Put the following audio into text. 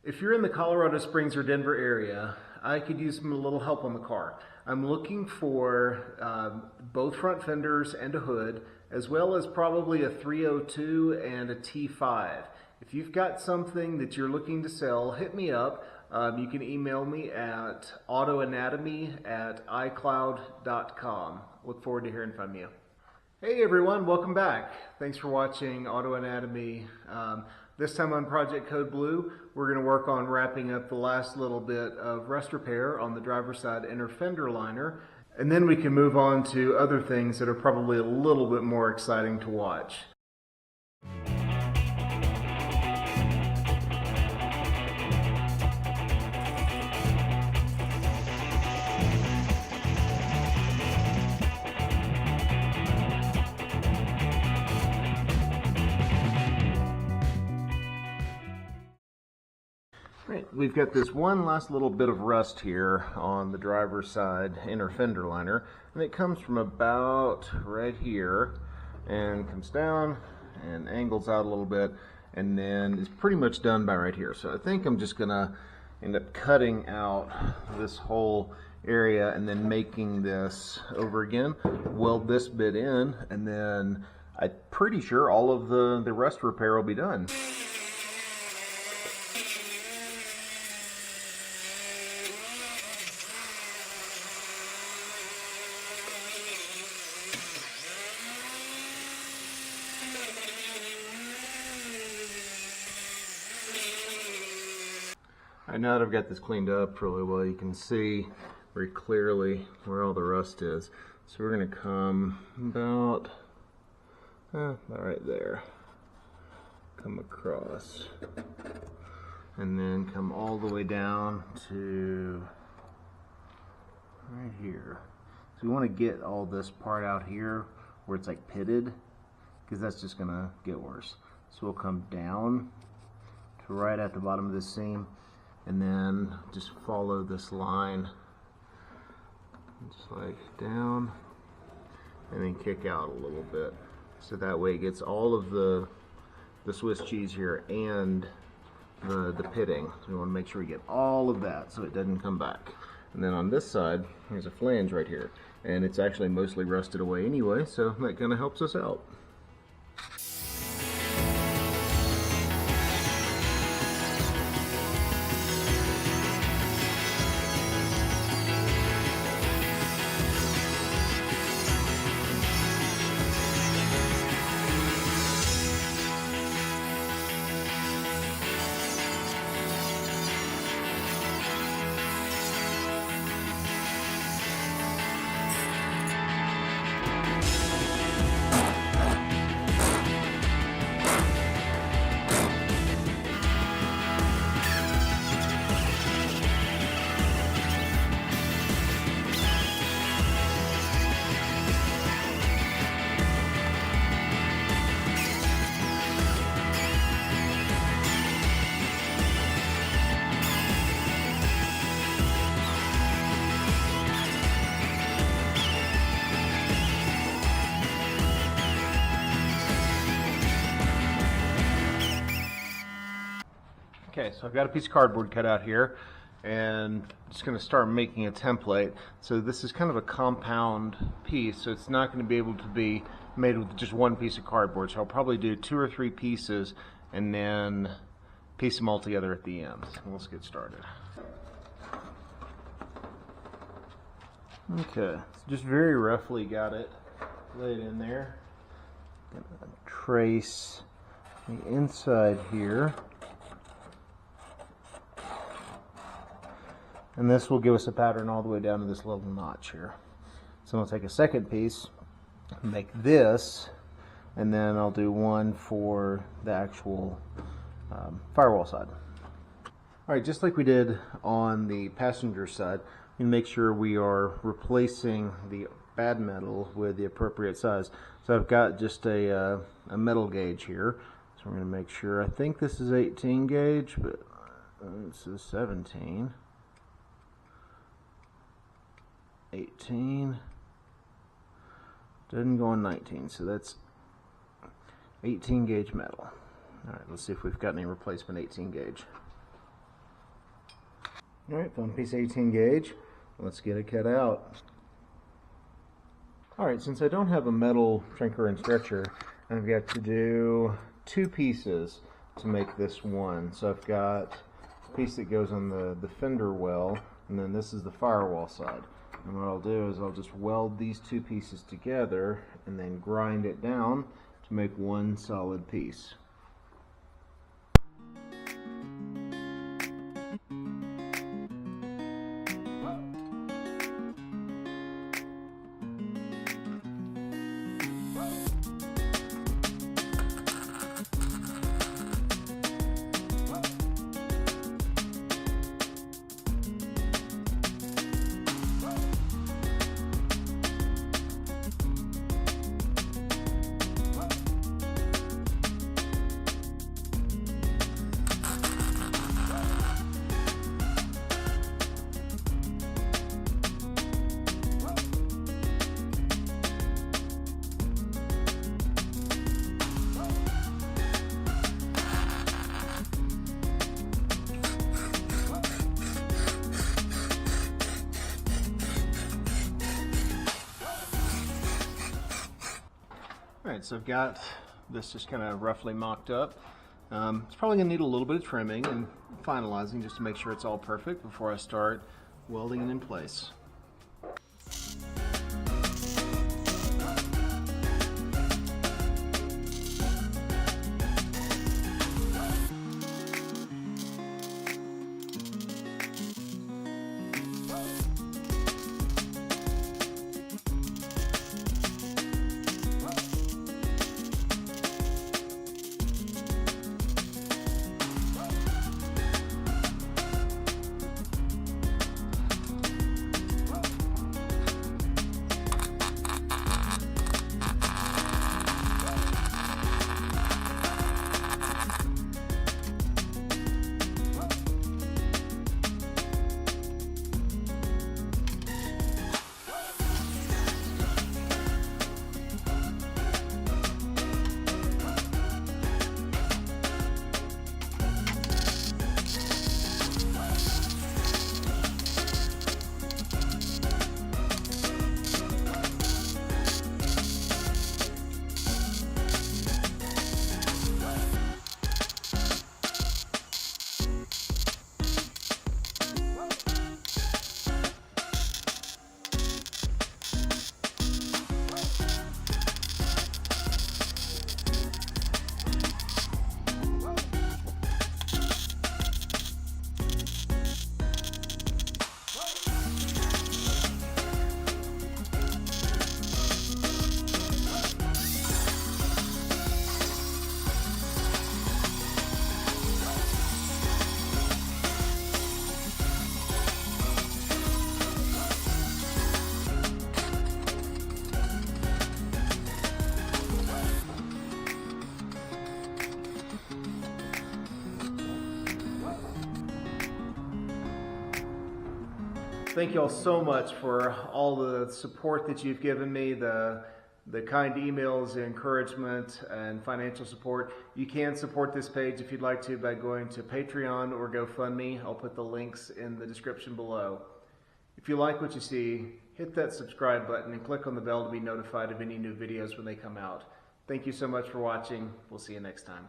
If you're in the Colorado Springs or Denver area, I could use some little help on the car. I'm looking for both front fenders and a hood, as well as probably a 302 and a T5. If you've got something that you're looking to sell, hit me up. You can email me at autoanatomy@icloud.com. Look forward to hearing from you. Hey everyone, welcome back. Thanks for watching Auto Anatomy. This time on Project Code Blue, we're going to work on wrapping up the last little bit of rust repair on the driver's side inner fender liner, and then we can move on to other things that are probably a little bit more exciting to watch. Right, we've got this one last little bit of rust here on the driver's side inner fender liner, and it comes from about right here and comes down and angles out a little bit, and then is pretty much done by right here. So I think I'm just gonna end up cutting out this whole area and then making this over again, weld this bit in, and then I'm pretty sure all of the rust repair will be done. Now that I've got this cleaned up really well, you can see very clearly where all the rust is. So we're going to come about right there, come across, and then come all the way down to right here. So we want to get all this part out here where it's like pitted, because that's just going to get worse. So we'll come down to right at the bottom of this seam, and then just follow this line, just like down, and then kick out a little bit. So that way it gets all of the Swiss cheese here and the pitting. So we want to make sure we get all of that so it doesn't come back. And then on this side, there's a flange right here, and it's actually mostly rusted away anyway, so that kind of helps us out. Okay, so I've got a piece of cardboard cut out here, and I'm just going to start making a template. So this is kind of a compound piece, so it's not going to be able to be made with just one piece of cardboard. So I'll probably do 2 or 3 pieces and then piece them all together at the ends. Let's get started. Okay, so just very roughly got it laid in there. Gonna trace the inside here. And this will give us a pattern all the way down to this little notch here. So I'll take a second piece, make this, and then I'll do one for the actual firewall side. Alright, just like we did on the passenger side, we make sure we are replacing the bad metal with the appropriate size. So I've got just a metal gauge here. So we're going to make sure, I think this is 18 gauge, but this is 17. 18, doesn't go on 19, so that's 18 gauge metal. Alright, let's see if we've got any replacement 18 gauge. Alright, found piece 18 gauge. Let's get it cut out. Alright, since I don't have a metal shrinker and stretcher, I've got to do 2 pieces to make this one. So I've got a piece that goes on the fender well, and then this is the firewall side. And what I'll do is I'll just weld these 2 pieces together and then grind it down to make one solid piece. Alright, so I've got this just kind of roughly mocked up. It's probably going to need a little bit of trimming and finalizing just to make sure it's all perfect before I start welding it in place. Thank you all so much for all the support that you've given me, the kind emails, the encouragement, and financial support. You can support this page if you'd like to by going to Patreon or GoFundMe. I'll put the links in the description below. If you like what you see, hit that subscribe button and click on the bell to be notified of any new videos when they come out. Thank you so much for watching. We'll see you next time.